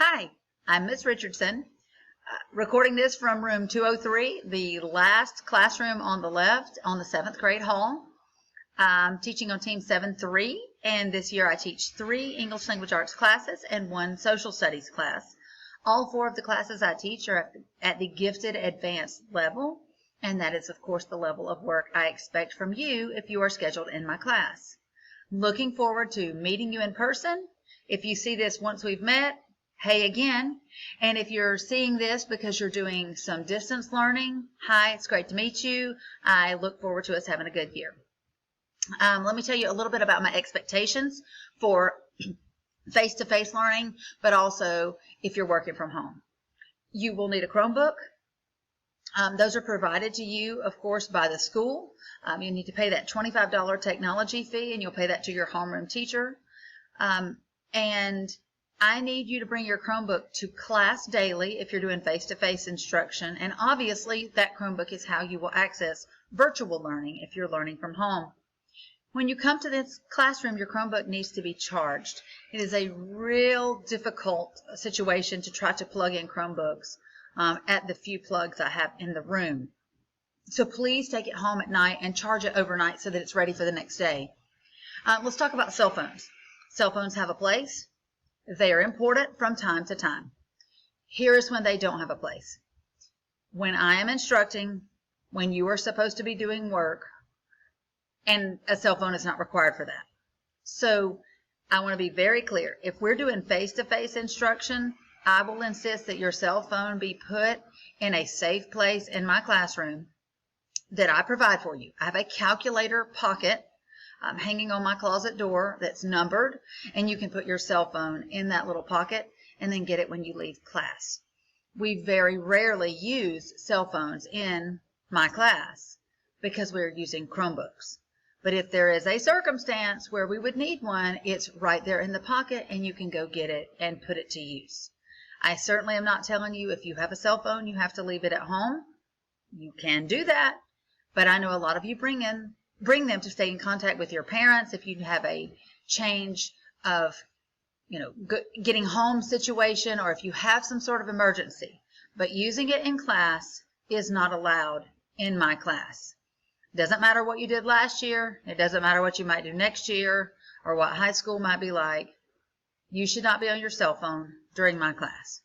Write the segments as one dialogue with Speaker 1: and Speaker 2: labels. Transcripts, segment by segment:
Speaker 1: Hi, I'm Miss Richardson, recording this from room 203, the last classroom on the left on the 7th grade hall. I'm teaching on Team 7-3, and this year I teach 3 English Language Arts classes and 1 Social Studies class. All 4 of the classes I teach are at the Gifted Advanced level, and that is, of course, the level of work I expect from you if you are scheduled in my class. Looking forward to meeting you in person. If you see this once we've met, hey again. And if you're seeing this because you're doing some distance learning, hi, it's great to meet you. I look forward to us having a good year. Let me tell you a little bit about my expectations for face-to-face learning, but also if you're working from home. You will need a Chromebook. Those are provided to you, of course, by the school. You need to pay that $25 technology fee, and you'll pay that to your homeroom teacher. And I need you to bring your Chromebook to class daily if you're doing face-to-face instruction. And obviously, that Chromebook is how you will access virtual learning if you're learning from home. When you come to this classroom, your Chromebook needs to be charged. It is a real difficult situation to try to plug in Chromebooks at the few plugs I have in the room. So please take it home at night and charge it overnight so that it's ready for the next day. Let's talk about cell phones. Cell phones have a place. They are important from time to time. Here is when they don't have a place. When I am instructing, when you are supposed to be doing work, and a cell phone is not required for that. So I want to be very clear. If we're doing face-to-face instruction, I will insist that your cell phone be put in a safe place in my classroom that I provide for you. I have a calculator pocket hanging on my closet door that's numbered, and you can put your cell phone in that little pocket and then get it when you leave class. We very rarely use cell phones in my class because we're using Chromebooks. But if there is a circumstance where we would need one, it's right there in the pocket and you can go get it and put it to use. I certainly am not telling you if you have a cell phone, you have to leave it at home. You can do that, but I know a lot of you bring them to stay in contact with your parents if you have a change of, getting home situation, or if you have some sort of emergency. But using it in class is not allowed in my class. It doesn't matter what you did last year. It doesn't matter what you might do next year or what high school might be like. You should not be on your cell phone during my class.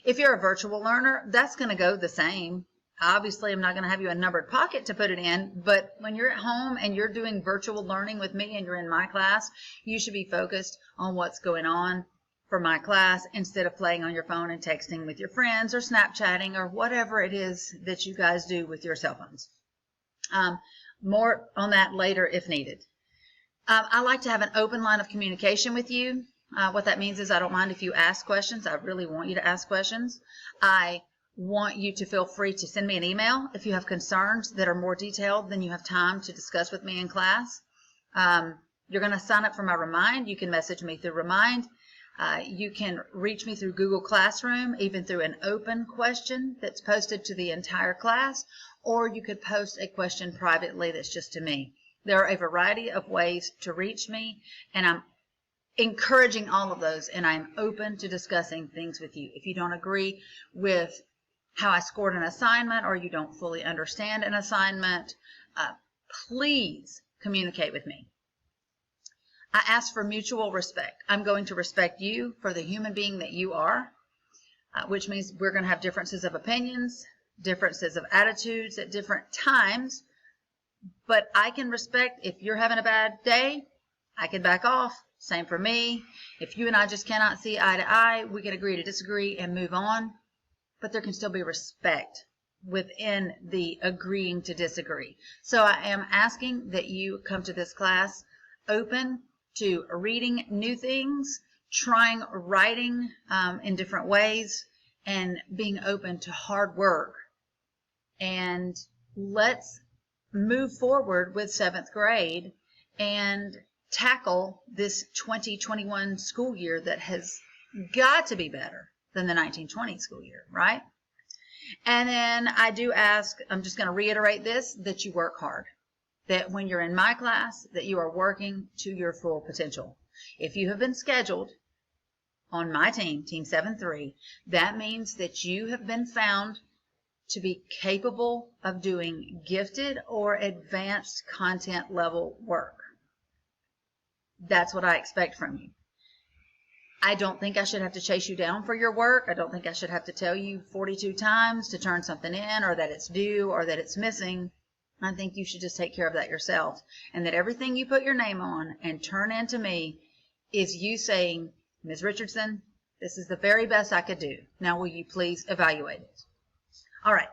Speaker 1: If you're a virtual learner, that's going to go the same. Obviously, I'm not going to have you a numbered pocket to put it in, but when you're at home and you're doing virtual learning with me and you're in my class, you should be focused on what's going on for my class instead of playing on your phone and texting with your friends or Snapchatting or whatever it is that you guys do with your cell phones. More on that later if needed. I like to have an open line of communication with you. What that means is I don't mind if you ask questions. I really want you to ask questions. I want you to feel free to send me an email if you have concerns that are more detailed than you have time to discuss with me in class. You're going to sign up for my Remind. You can message me through Remind. You can reach me through Google Classroom, even through an open question that's posted to the entire class, or you could post a question privately that's just to me. There are a variety of ways to reach me, and I'm encouraging all of those, and I'm open to discussing things with you. If you don't agree with how I scored an assignment, or you don't fully understand an assignment, please communicate with me. I ask for mutual respect. I'm going to respect you for the human being that you are, which means we're going to have differences of opinions, differences of attitudes at different times, but I can respect if you're having a bad day, I can back off. Same for me. If you and I just cannot see eye to eye, we can agree to disagree and move on, but there can still be respect within the agreeing to disagree. So I am asking that you come to this class open to reading new things, trying writing in different ways, and being open to hard work. And let's move forward with 7th grade and tackle this 2021 school year that has got to be better than the 1920 school year, right? And then I do ask, I'm just going to reiterate this, that you work hard. That when you're in my class, that you are working to your full potential. If you have been scheduled on my team, Team 7-3, that means that you have been found to be capable of doing gifted or advanced content level work. That's what I expect from you. I don't think I should have to chase you down for your work. I don't think I should have to tell you 42 times to turn something in, or that it's due, or that it's missing. I think you should just take care of that yourself. And that everything you put your name on and turn in to me is you saying, Ms. Richardson, this is the very best I could do. Now will you please evaluate it? All right.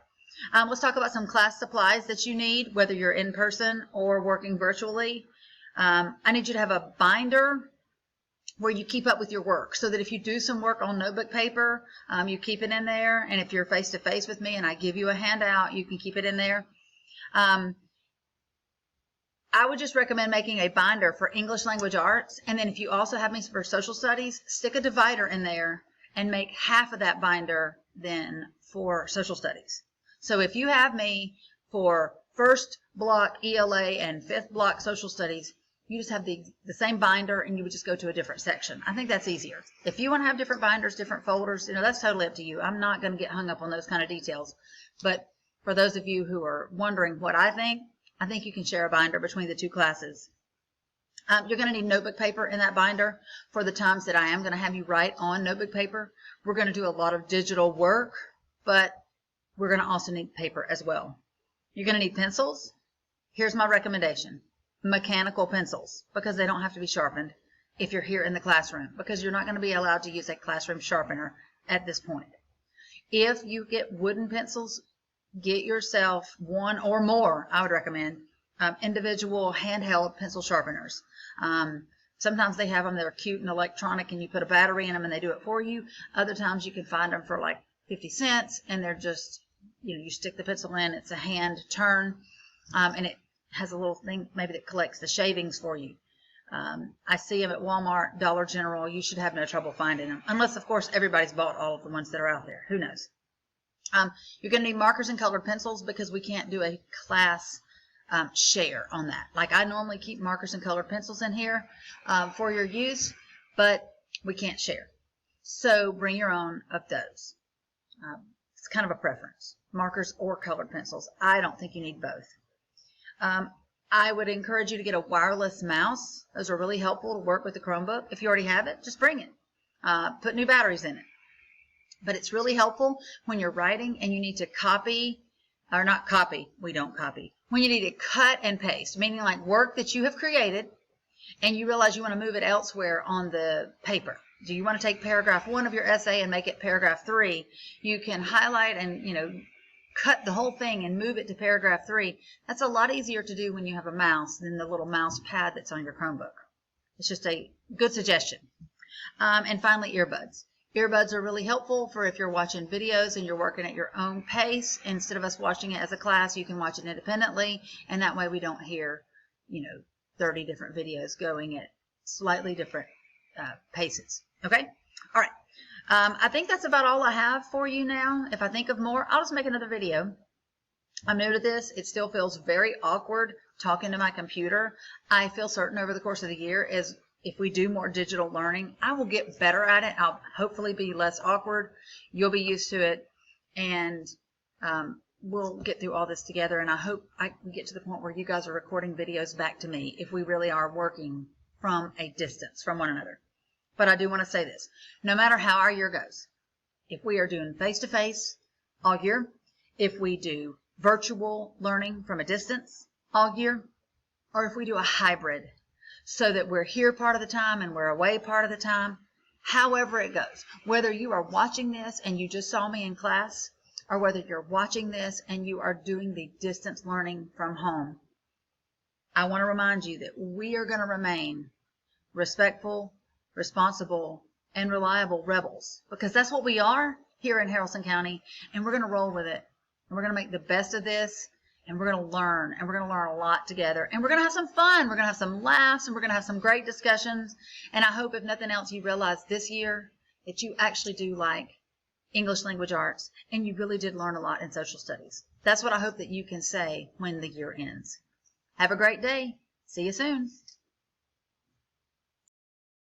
Speaker 1: Let's talk about some class supplies that you need, whether you're in person or working virtually. I need you to have a binder where you keep up with your work, so that if you do some work on notebook paper, you keep it in there. And if you're face-to-face with me and I give you a handout, you can keep it in there. I would just recommend making a binder for English language arts. And then if you also have me for social studies, stick a divider in there and make half of that binder then for social studies. So if you have me for first block ELA and fifth block social studies, you just have the same binder and you would just go to a different section. I think that's easier. If you want to have different binders, different folders, that's totally up to you. I'm not going to get hung up on those kind of details. But for those of you who are wondering what I think you can share a binder between the two classes. You're going to need notebook paper in that binder for the times that I am going to have you write on notebook paper. We're going to do a lot of digital work, but we're going to also need paper as well. You're going to need pencils. Here's my recommendation. Mechanical pencils, because they don't have to be sharpened if you're here in the classroom, because you're not going to be allowed to use a classroom sharpener at this point. If you get wooden pencils, get yourself one or more, I would recommend, individual handheld pencil sharpeners. Sometimes they have them that are cute and electronic and you put a battery in them and they do it for you. Other times you can find them for like 50 cents and they're just, you stick the pencil in, it's a hand turn, and it has a little thing maybe that collects the shavings for you. I see them at Walmart, Dollar General. You should have no trouble finding them, unless of course everybody's bought all of the ones that are out there. Who knows? You're going to need markers and colored pencils, because we can't do a class share on that. Like, I normally keep markers and colored pencils in here for your use, but we can't share. So bring your own of those. It's kind of a preference, markers or colored pencils. I don't think you need both. I would encourage you to get a wireless mouse. Those are really helpful to work with the Chromebook. If you already have it, just bring it. Put new batteries in it. But it's really helpful when you're writing and you need to copy, or not copy, we don't copy. When you need to cut and paste, meaning like work that you have created and you realize you want to move it elsewhere on the paper. Do you want to take paragraph 1 of your essay and make it paragraph 3? You can highlight and, cut the whole thing and move it to paragraph 3. That's a lot easier to do when you have a mouse than the little mouse pad that's on your Chromebook. It's just a good suggestion. And finally, earbuds. Earbuds are really helpful for if you're watching videos and you're working at your own pace. Instead of us watching it as a class, you can watch it independently, and that way we don't hear, 30 different videos going at slightly different paces. Okay? All right. I think that's about all I have for you now. If I think of more, I'll just make another video. I'm new to this. It still feels very awkward talking to my computer. I feel certain over the course of the year is if we do more digital learning, I will get better at it. I'll hopefully be less awkward. You'll be used to it, and we'll get through all this together. And I hope I can get to the point where you guys are recording videos back to me if we really are working from a distance from one another. But I do want to say this. No matter how our year goes, if we are doing face-to-face all year, if we do virtual learning from a distance all year, or if we do a hybrid so that we're here part of the time and we're away part of the time, however it goes, whether you are watching this and you just saw me in class, or whether you're watching this and you are doing the distance learning from home, I want to remind you that we are going to remain respectful, responsible, and reliable rebels, because that's what we are here in Haralson County, and we're going to roll with it, and we're going to make the best of this, and we're going to learn, and we're going to learn a lot together, and we're going to have some fun, we're going to have some laughs, and we're going to have some great discussions. And I hope, if nothing else, you realize this year that you actually do like English language arts, and you really did learn a lot in social studies. That's what I hope that you can say when the year ends. Have a great day. See you soon.